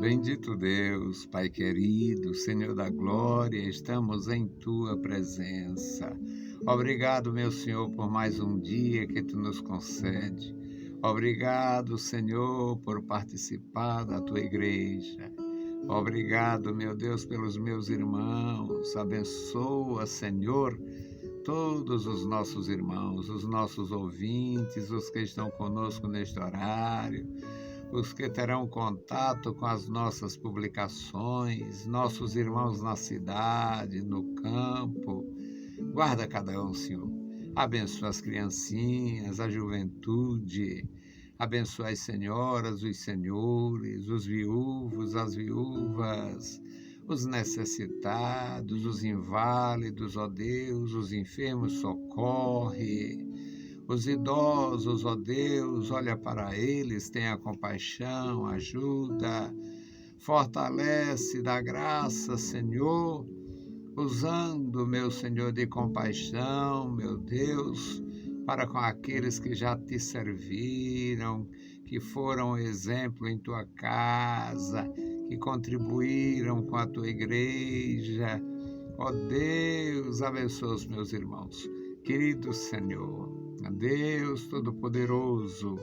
Bendito Deus, Pai querido, Senhor da glória, estamos em Tua presença. Obrigado, meu Senhor, por mais um dia que Tu nos concede. Obrigado, Senhor, por participar da Tua igreja. Obrigado, meu Deus, pelos meus irmãos. Abençoa, Senhor, todos os nossos irmãos, os nossos ouvintes, os que estão conosco neste horário, os que terão contato com as nossas publicações, nossos irmãos na cidade, no campo. Guarda cada um, Senhor. Abençoa as criancinhas, a juventude. Abençoa as senhoras, os senhores, os viúvos, as viúvas, os necessitados, os inválidos, ó Deus, os enfermos, socorre. Os idosos, ó Deus, olha para eles, tenha compaixão, ajuda, fortalece, dá graça, Senhor, usando, meu Senhor, de compaixão, meu Deus, para com aqueles que já te serviram, que foram exemplo em tua casa, que contribuíram com a tua igreja. Ó Deus, abençoa os meus irmãos. Querido Senhor, Deus Todo-Poderoso,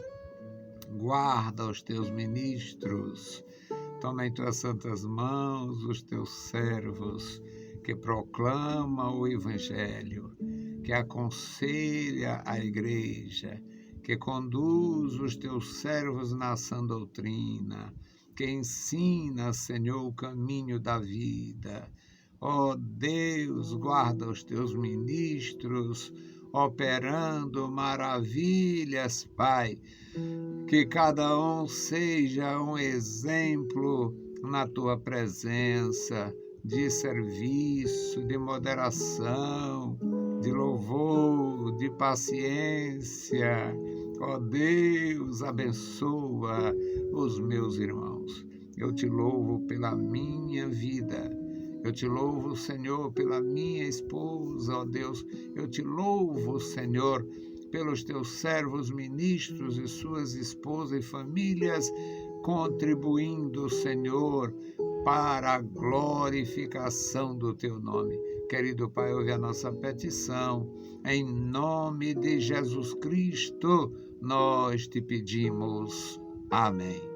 guarda os teus ministros, toma em tuas santas mãos os teus servos que proclamam o Evangelho, que aconselha a igreja, que conduz os teus servos na sã doutrina, que ensina, Senhor, o caminho da vida. Ó Deus, guarda os teus ministros, operando maravilhas, Pai. Que cada um seja um exemplo na tua presença, de serviço, de moderação, de louvor, de paciência. Ó Deus, abençoa os meus irmãos. Eu te louvo pela minha vida. Eu te louvo, Senhor, pela minha esposa, ó Deus. Eu te louvo, Senhor, pelos teus servos, ministros e suas esposas e famílias, contribuindo, Senhor, para a glorificação do teu nome. Querido Pai, ouve a nossa petição. Em nome de Jesus Cristo, nós te pedimos. Amém.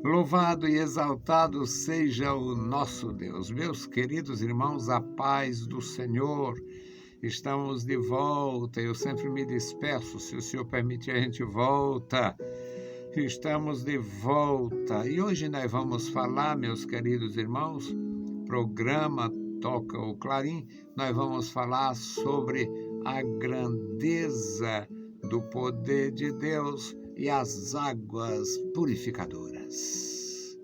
Louvado e exaltado seja o nosso Deus. Meus queridos irmãos, a paz do Senhor. Estamos de volta. Eu sempre me despeço. Se o Senhor permitir, a gente volta. Estamos de volta. E hoje nós vamos falar, meus queridos irmãos, programa Toca o Clarim. Nós vamos falar sobre a grandeza do poder de Deus e as águas purificadoras.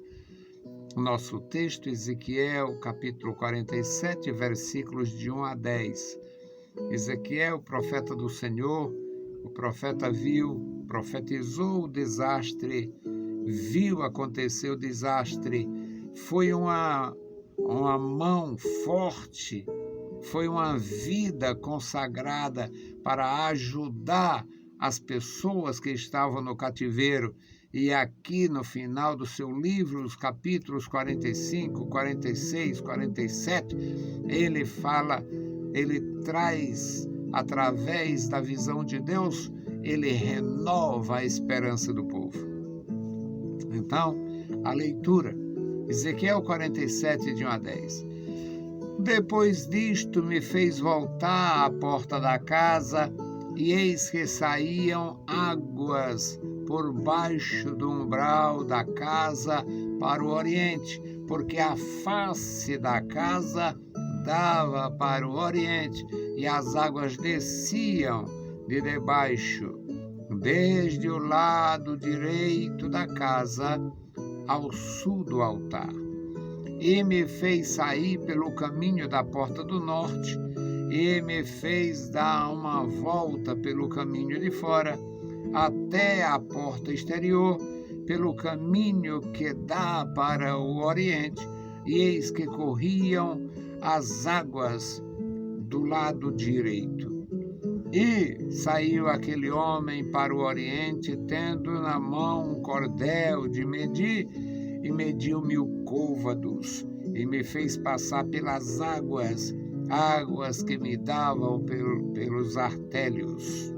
O nosso texto, Ezequiel, capítulo 47, versículos de 1 a 10. Ezequiel, profeta do Senhor, o profeta profetizou o desastre, viu acontecer o desastre. Foi uma mão forte, foi uma vida consagrada para ajudar as pessoas que estavam no cativeiro. E aqui no final do seu livro, os capítulos 45, 46, 47, ele traz, através da visão de Deus, ele renova a esperança do povo. Então, a leitura, Ezequiel 47, de 1 a 10. Depois disto me fez voltar à porta da casa, e eis que saíam águas por baixo do umbral da casa para o oriente, porque a face da casa dava para o oriente, e as águas desciam de debaixo, desde o lado direito da casa ao sul do altar. E me fez sair pelo caminho da porta do norte, e me fez dar uma volta pelo caminho de fora, até a porta exterior, pelo caminho que dá para o oriente, e eis que corriam as águas do lado direito. E saiu aquele homem para o oriente, tendo na mão um cordel de medir, e mediu 1000 côvados, e me fez passar pelas águas, águas que me davam pelos artérios.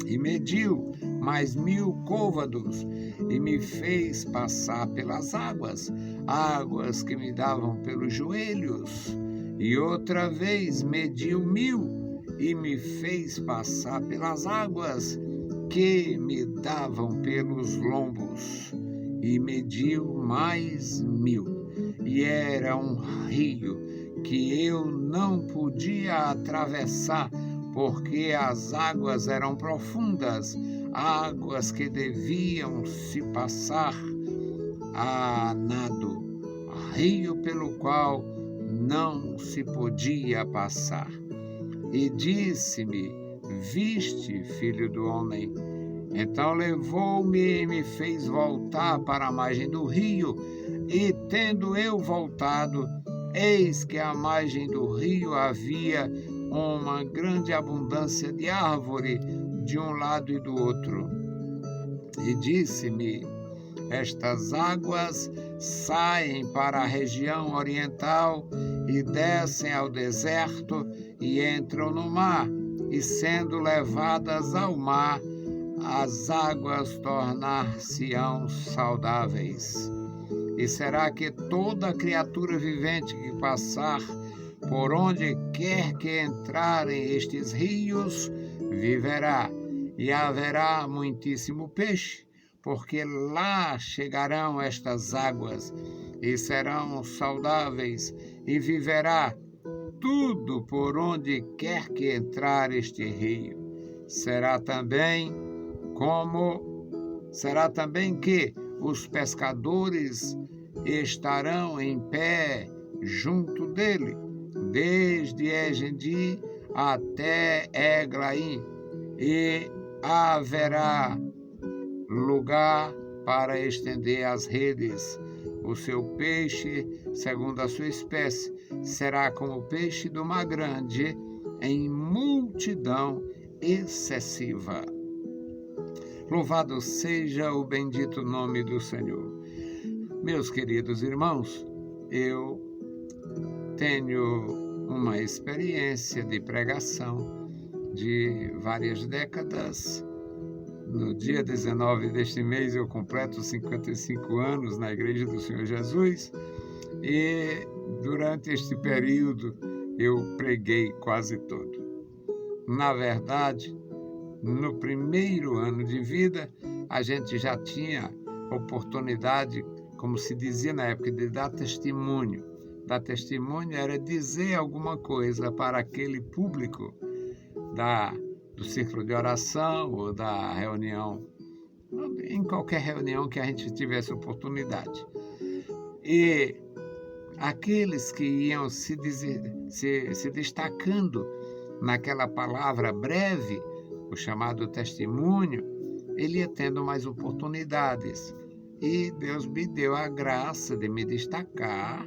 E mediu mais 1000 côvados, e me fez passar pelas águas, águas que me davam pelos joelhos. E outra vez mediu 1000, e me fez passar pelas águas que me davam pelos lombos. E mediu mais 1000, e era um rio que eu não podia atravessar, porque as águas eram profundas, águas que deviam se passar a nado, rio pelo qual não se podia passar. E disse-me: viste, filho do homem? Então levou-me e me fez voltar para a margem do rio, e tendo eu voltado, eis que à margem do rio havia uma grande abundância de árvore de um lado e do outro. E disse-me: estas águas saem para a região oriental e descem ao deserto e entram no mar, e sendo levadas ao mar, as águas tornar-se-ão saudáveis. E será que toda criatura vivente que passar por onde quer que entrarem estes rios, viverá, e haverá muitíssimo peixe, porque lá chegarão estas águas, e serão saudáveis, e viverá tudo por onde quer que entrar este rio. Será também que os pescadores estarão em pé junto dele, desde Engedi até Eglaim, e haverá lugar para estender as redes. O seu peixe, segundo a sua espécie, será como o peixe do mar grande, em multidão excessiva. Louvado seja o bendito nome do Senhor. Meus queridos irmãos, eu tenho uma experiência de pregação de várias décadas. No dia 19 deste mês eu completo 55 anos na Igreja do Senhor Jesus, e durante este período eu preguei quase todo. Na verdade, no primeiro ano de vida, a gente já tinha oportunidade, como se dizia na época, de dar testemunho. Dar testemunho era dizer alguma coisa para aquele público do círculo de oração ou da reunião, em qualquer reunião que a gente tivesse oportunidade. E aqueles que iam se destacando naquela palavra breve, o chamado testemunho, ele ia tendo mais oportunidades. E Deus me deu a graça de me destacar,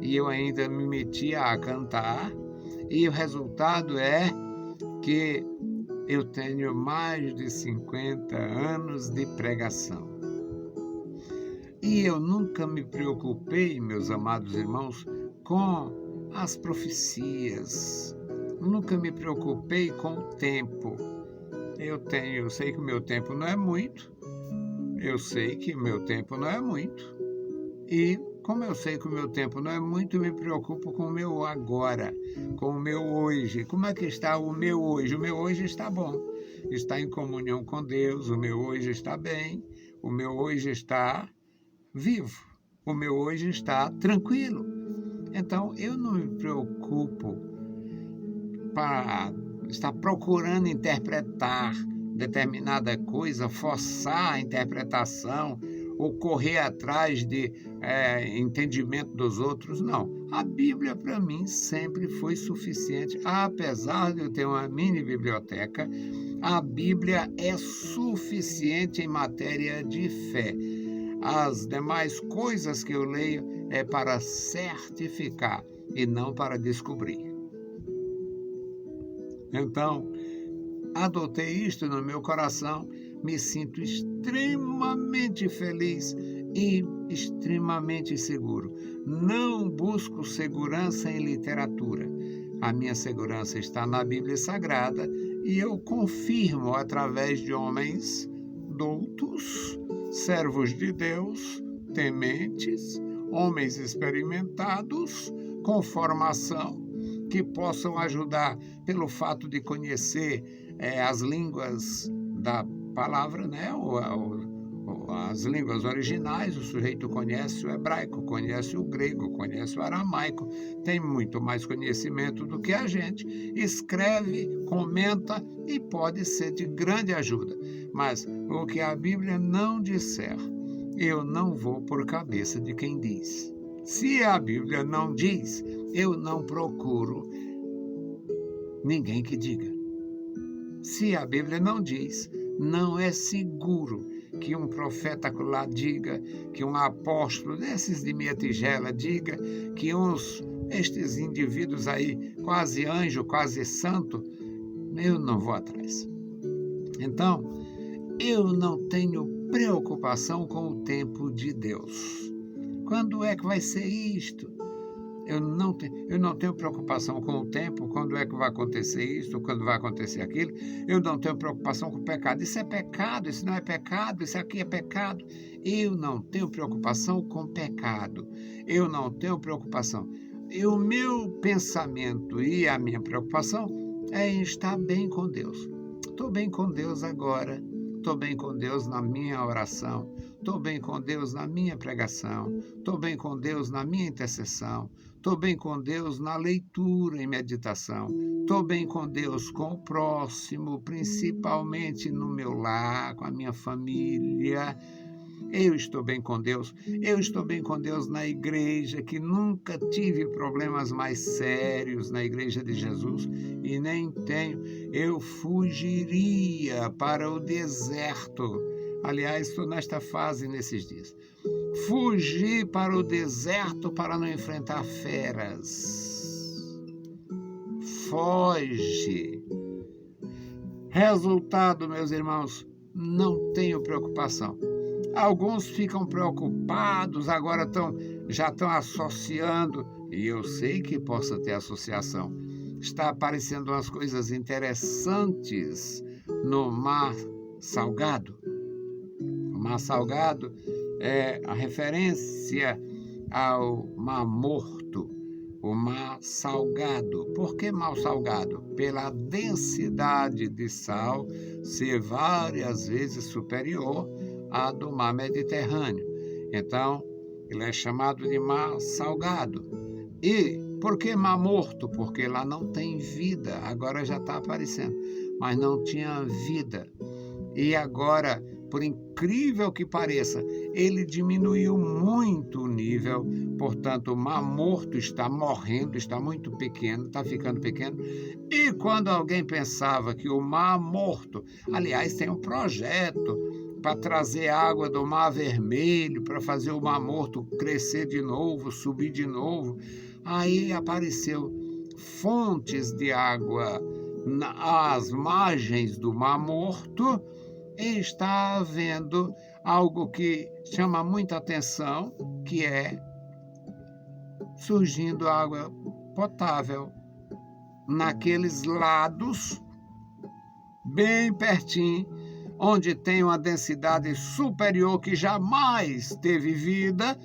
e eu ainda me metia a cantar, e o resultado é que eu tenho mais de 50 anos de pregação. E eu nunca me preocupei, meus amados irmãos, com as profecias. Nunca me preocupei com o tempo. Eu sei que o meu tempo não é muito. E como eu sei que o meu tempo não é muito, eu me preocupo com o meu agora, com o meu hoje. Como é que está o meu hoje? O meu hoje está bom, está em comunhão com Deus, o meu hoje está bem, o meu hoje está vivo, o meu hoje está tranquilo. Então, eu não me preocupo para estar procurando interpretar determinada coisa, forçar a interpretação, ou correr atrás de entendimento dos outros. Não. A Bíblia, para mim, sempre foi suficiente. Apesar de eu ter uma mini biblioteca, a Bíblia é suficiente em matéria de fé. As demais coisas que eu leio é para certificar e não para descobrir. Então, adotei isto no meu coração, me sinto extremamente feliz e extremamente seguro. Não busco segurança em literatura. A minha segurança está na Bíblia Sagrada e eu confirmo através de homens doutos, servos de Deus, tementes, homens experimentados, com formação, que possam ajudar pelo fato de conhecer as línguas da palavra, né? As línguas originais. O sujeito conhece o hebraico, conhece o grego, conhece o aramaico, tem muito mais conhecimento do que a gente, escreve, comenta e pode ser de grande ajuda. Mas o que a Bíblia não disser, eu não vou por cabeça de quem diz. Se a Bíblia não diz, eu não procuro ninguém que diga. Se a Bíblia não diz, não é seguro que um profeta lá diga, que um apóstolo desses de minha tigela diga, que estes indivíduos aí, quase anjo, quase santo, eu não vou atrás. Então, eu não tenho preocupação com o tempo de Deus. Quando é que vai ser isto? Eu não tenho preocupação com o tempo, quando é que vai acontecer isso, quando vai acontecer aquilo. Eu não tenho preocupação com o pecado. Isso é pecado, isso não é pecado, isso aqui é pecado. Eu não tenho preocupação com pecado. Eu não tenho preocupação. E o meu pensamento e a minha preocupação é em estar bem com Deus. Estou bem com Deus agora. Estou bem com Deus na minha oração, estou bem com Deus na minha pregação, estou bem com Deus na minha intercessão, estou bem com Deus na leitura e meditação, estou bem com Deus com o próximo, principalmente no meu lar, com a minha família. Eu estou bem com Deus na igreja, que nunca tive problemas mais sérios na igreja de Jesus e nem tenho. Eu fugiria para o deserto. Aliás, estou nesta fase nesses dias. Fugir para o deserto para não enfrentar feras. Foge. Resultado, meus irmãos, não tenho preocupação. Alguns ficam preocupados, agora já estão associando, e eu sei que possa ter associação. Está aparecendo umas coisas interessantes no Mar Salgado. O Mar Salgado é a referência ao Mar Morto, o Mar Salgado. Por que Mar Salgado? Pela densidade de sal ser várias vezes superior a do mar Mediterrâneo. Então, ele é chamado de mar salgado. E por que mar morto? Porque lá não tem vida. Agora já está aparecendo, mas não tinha vida. E agora, por incrível que pareça, ele diminuiu muito o nível. Portanto, o mar morto está morrendo, está muito pequeno, está ficando pequeno. E quando alguém pensava que o mar morto, aliás, tem um projeto para trazer água do Mar Vermelho, para fazer o Mar Morto crescer de novo, subir de novo. Aí apareceu fontes de água às margens do Mar Morto e está havendo algo que chama muita atenção, que é surgindo água potável naqueles lados, bem pertinho, onde tem uma densidade superior que jamais teve vida,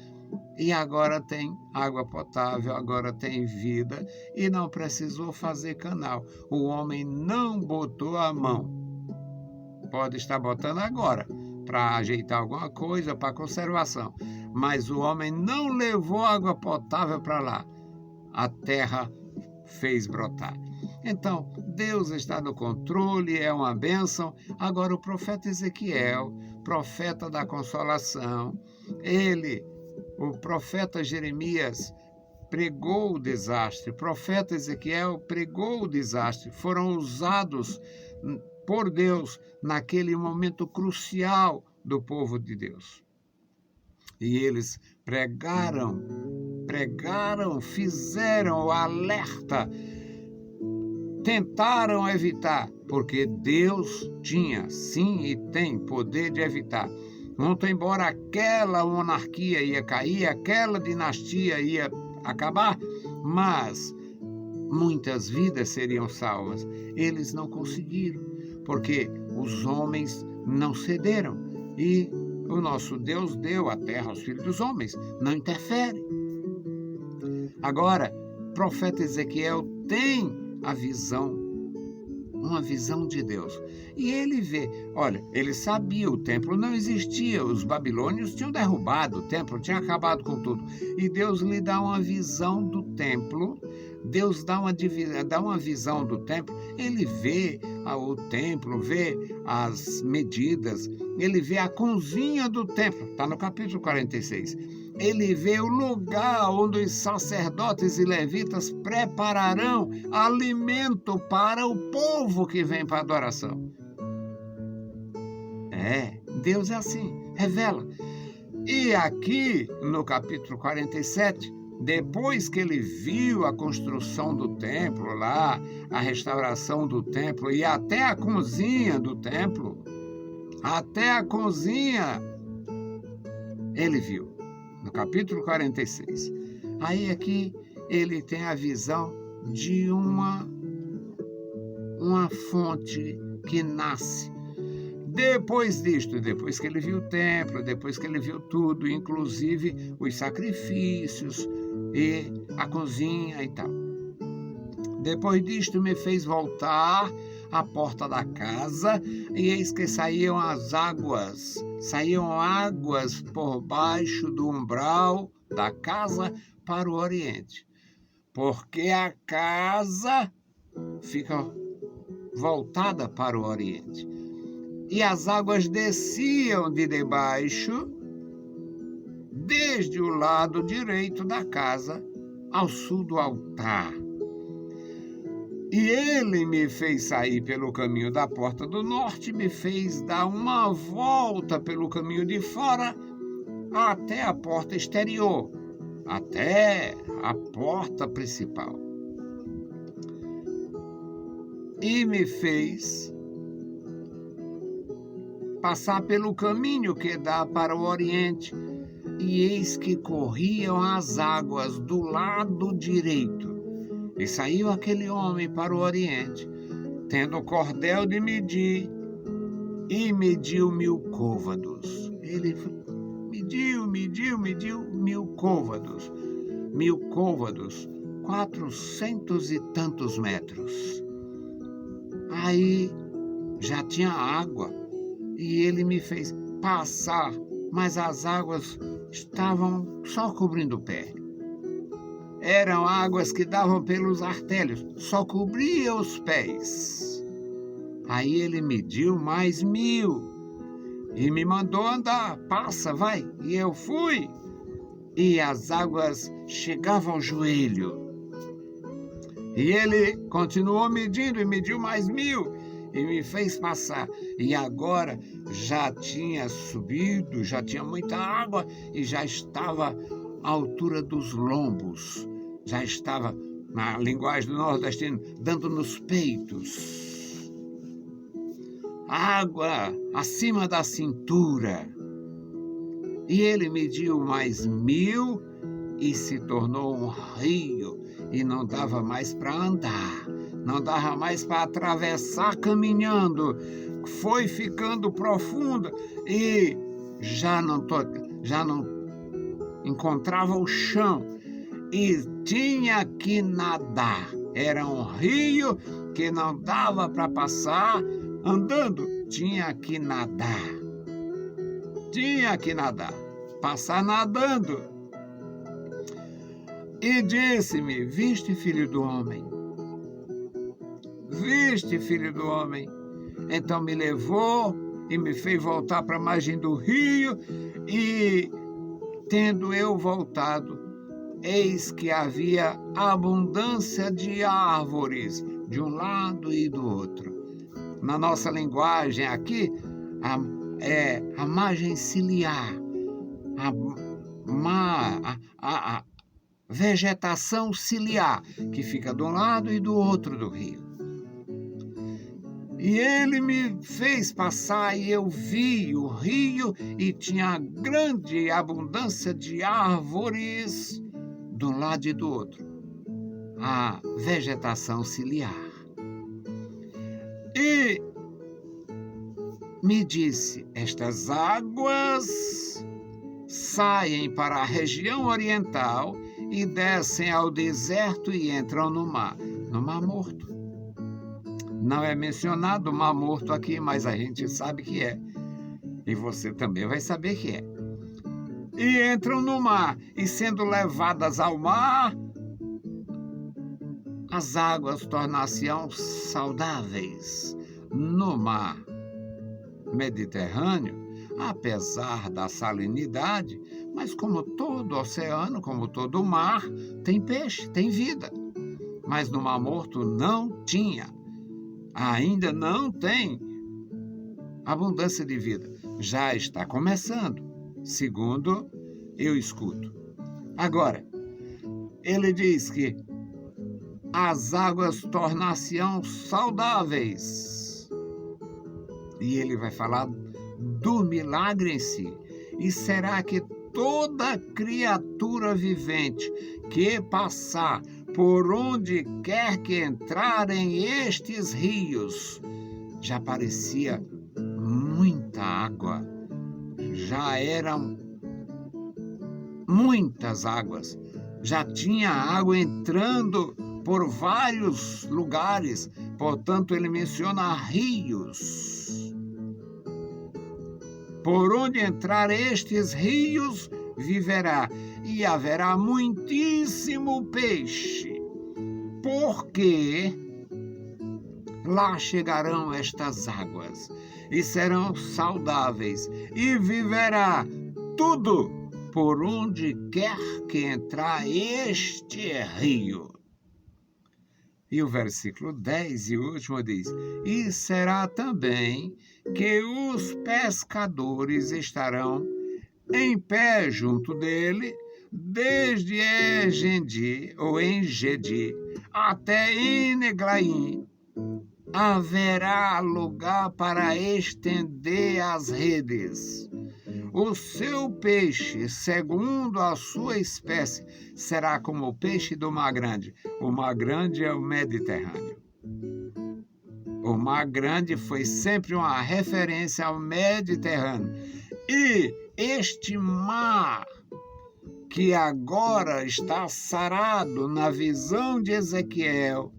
e agora tem água potável, agora tem vida, e não precisou fazer canal. O homem não botou a mão. Pode estar botando agora, para ajeitar alguma coisa, para conservação. Mas o homem não levou água potável para lá. A terra fez brotar. Então, Deus está no controle, é uma bênção. Agora, o profeta Ezequiel, profeta da consolação, o profeta Jeremias, pregou o desastre. O profeta Ezequiel pregou o desastre. Foram usados por Deus naquele momento crucial do povo de Deus. E eles pregaram, fizeram o alerta. tentaram evitar, porque Deus tinha, sim, e tem poder de evitar. Muito embora aquela monarquia ia cair, aquela dinastia ia acabar, mas muitas vidas seriam salvas. Eles não conseguiram, porque os homens não cederam. E o nosso Deus deu a terra aos filhos dos homens, não interfere. Agora, o profeta Ezequiel tem a visão, uma visão de Deus. E ele vê, olha, ele sabia, o templo não existia, os babilônios tinham derrubado o templo, tinha acabado com tudo. E Deus lhe dá uma visão do templo, Deus dá uma visão do templo, ele vê o templo, vê as medidas, ele vê a cozinha do templo, está no capítulo 46. Ele vê o lugar onde os sacerdotes e levitas prepararão alimento para o povo que vem para a adoração. Deus é assim, revela. E aqui no capítulo 47, depois que ele viu a construção do templo lá, a restauração do templo e até a cozinha do templo, até a cozinha, ele viu, no capítulo 46. Aí aqui ele tem a visão de uma fonte que nasce. Depois disto, depois que ele viu o templo, depois que ele viu tudo, inclusive os sacrifícios e a cozinha e tal. Depois disto me fez voltar à porta da casa, e eis que saíam águas por baixo do umbral da casa para o oriente, porque a casa fica voltada para o oriente. E as águas desciam de debaixo, desde o lado direito da casa, ao sul do altar. E ele me fez sair pelo caminho da porta do norte, me fez dar uma volta pelo caminho de fora, até a porta exterior, até a porta principal. E me fez passar pelo caminho que dá para o oriente, e eis que corriam as águas do lado direito. E saiu aquele homem para o oriente, tendo cordel de medir, e mediu 1000 côvados. Ele mediu 1000 côvados. 1000 côvados, 400 e tantos metros. Aí já tinha água, e ele me fez passar, mas as águas estavam só cobrindo o pé. Eram águas que davam pelos artérios, só cobria os pés. Aí ele mediu mais 1000 e me mandou andar, passa, vai. E eu fui, e as águas chegavam ao joelho. E ele continuou medindo e mediu mais 1000 e me fez passar. E agora já tinha subido, já tinha muita água e já estava à altura dos lombos. Já estava, na linguagem do nordestino, dando nos peitos. Água acima da cintura. E ele mediu mais 1000 e se tornou um rio. E não dava mais para andar, não dava mais para atravessar caminhando. Foi ficando profunda e já não encontrava o chão. E tinha que nadar. Era um rio que não dava para passar andando. Tinha que nadar. Passar nadando. E disse-me: viste, filho do homem? Viste, filho do homem? Então me levou e me fez voltar para a margem do rio, e tendo eu voltado, eis que havia abundância de árvores de um lado e do outro. Na nossa linguagem aqui, é a margem ciliar, a vegetação ciliar, que fica de um lado e do outro do rio. E ele me fez passar e eu vi o rio e tinha grande abundância de árvores de um lado e do outro, a vegetação ciliar. E me disse, estas águas saem para a região oriental e descem ao deserto e entram no Mar Morto. Não é mencionado o Mar Morto aqui, mas a gente sabe que é. E você também vai saber que é. E entram no mar, e sendo levadas ao mar, as águas tornar-se-ão saudáveis no mar Mediterrâneo, apesar da salinidade, mas como todo oceano, como todo mar, tem peixe, tem vida. Mas no Mar Morto não tinha, ainda não tem abundância de vida. Já está começando, segundo eu escuto. Agora, ele diz que as águas tornar-se-ão saudáveis. E ele vai falar do milagre em si. E será que toda criatura vivente que passar por onde quer que entrarem estes rios, já parecia muita água, já eram muitas águas, já tinha água entrando por vários lugares, portanto ele menciona rios. Por onde entrar estes rios, viverá, e haverá muitíssimo peixe, porque lá chegarão estas águas, e serão saudáveis, e viverá tudo por onde quer que entrar este rio. E o versículo 10 e último diz, e será também que os pescadores estarão em pé junto dele, desde Engedi até Eneglaim, haverá lugar para estender as redes. O seu peixe, segundo a sua espécie, será como o peixe do Mar Grande. O Mar Grande é o Mediterrâneo. O Mar Grande foi sempre uma referência ao Mediterrâneo. E este mar, que agora está sarado na visão de Ezequiel,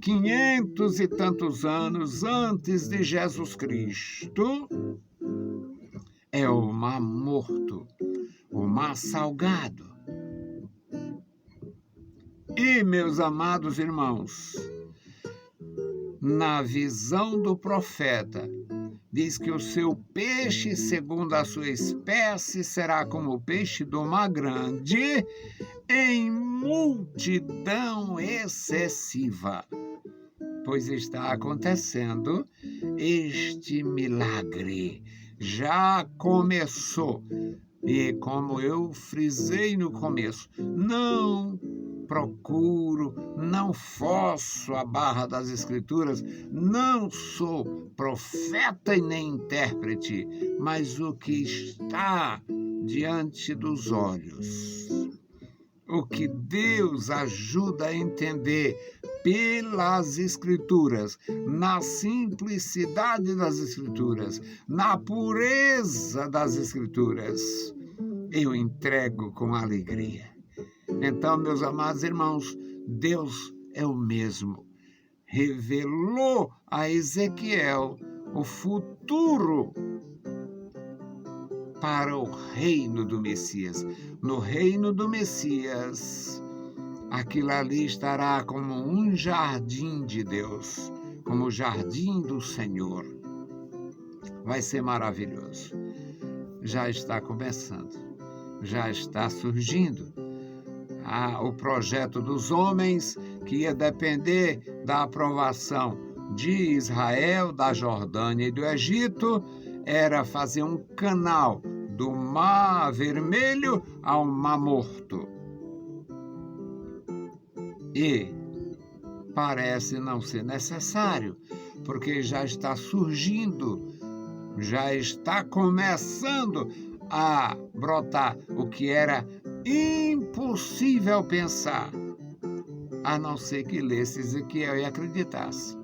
500 e tantos anos antes de Jesus Cristo, é o Mar Morto, o Mar Salgado. E, meus amados irmãos, na visão do profeta, diz que o seu peixe, segundo a sua espécie, será como o peixe do Mar Grande, em multidão excessiva. Pois está acontecendo este milagre. Já começou. E como eu frisei no começo, não procuro, não forço a barra das Escrituras, não sou profeta e nem intérprete, mas o que está diante dos olhos, o que Deus ajuda a entender pelas Escrituras, na simplicidade das Escrituras, na pureza das Escrituras, eu entrego com alegria. Então, meus amados irmãos, Deus é o mesmo. Revelou a Ezequiel o futuro para o reino do Messias. No reino do Messias, aquilo ali estará como um jardim de Deus, como o jardim do Senhor. Vai ser maravilhoso. Já está começando, já está surgindo. O projeto dos homens, que ia depender da aprovação de Israel, da Jordânia e do Egito, era fazer um canal do Mar Vermelho ao Mar Morto. E parece não ser necessário, porque já está surgindo, já está começando a brotar o que era impossível pensar, a não ser que lesse Ezequiel e acreditasse,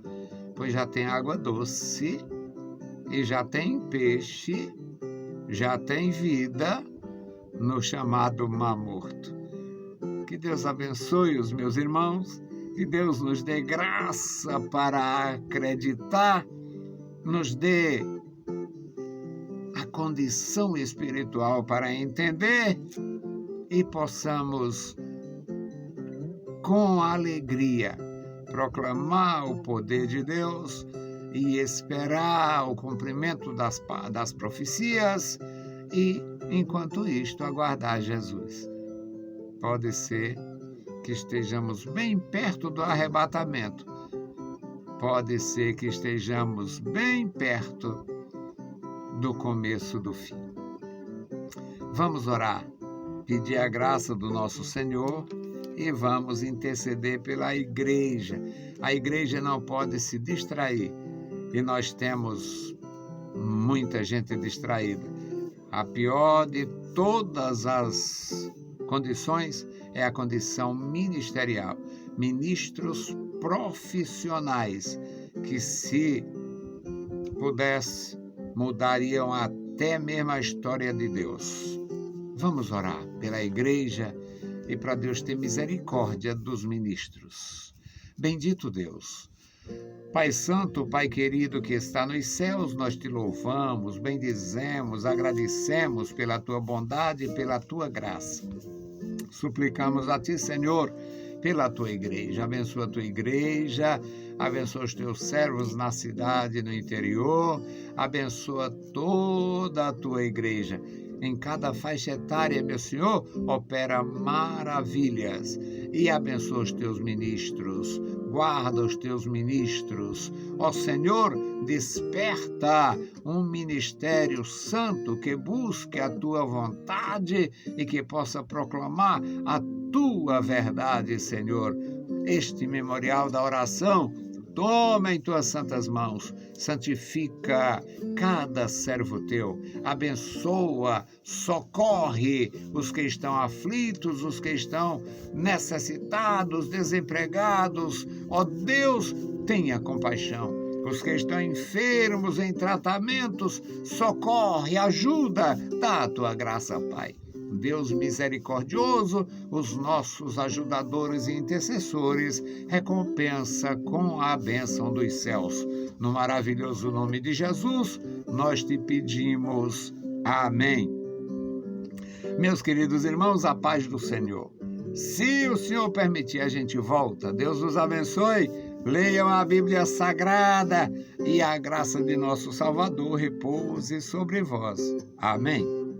pois já tem água doce e já tem peixe, já tem vida no chamado Mar Morto. Que Deus abençoe os meus irmãos, que Deus nos dê graça para acreditar, nos dê a condição espiritual para entender e possamos, com alegria, proclamar o poder de Deus e esperar o cumprimento das profecias e, enquanto isto, aguardar Jesus. Pode ser que estejamos bem perto do arrebatamento. Pode ser que estejamos bem perto do começo do fim. Vamos orar, pedir a graça do nosso Senhor e vamos interceder pela igreja. A igreja não pode se distrair e nós temos muita gente distraída. A pior de todas as condições é a condição ministerial. Ministros profissionais que, se pudesse, mudariam até mesmo a história de Deus. Vamos orar pela igreja e para Deus ter misericórdia dos ministros. Bendito Deus. Pai Santo, Pai querido que está nos céus, nós te louvamos, bendizemos, agradecemos pela tua bondade e pela tua graça. Suplicamos a ti, Senhor, pela tua igreja. Abençoa a tua igreja, abençoa os teus servos na cidade e no interior, abençoa toda a tua igreja. Em cada faixa etária, meu Senhor, opera maravilhas e abençoa os teus ministros, guarda os teus ministros. Ó Senhor, desperta um ministério santo que busque a tua vontade e que possa proclamar a tua verdade, Senhor. Este memorial da oração, toma em tuas santas mãos, santifica cada servo teu, abençoa, socorre os que estão aflitos, os que estão necessitados, desempregados. Ó Deus, tenha compaixão. Os que estão enfermos, em tratamentos, socorre, ajuda, dá a tua graça, Pai. Deus misericordioso, os nossos ajudadores e intercessores, recompensa com a bênção dos céus. No maravilhoso nome de Jesus, nós te pedimos. Amém. Meus queridos irmãos, a paz do Senhor. Se o Senhor permitir, a gente volta. Deus nos abençoe. Leiam a Bíblia Sagrada e a graça de nosso Salvador repouse sobre vós. Amém.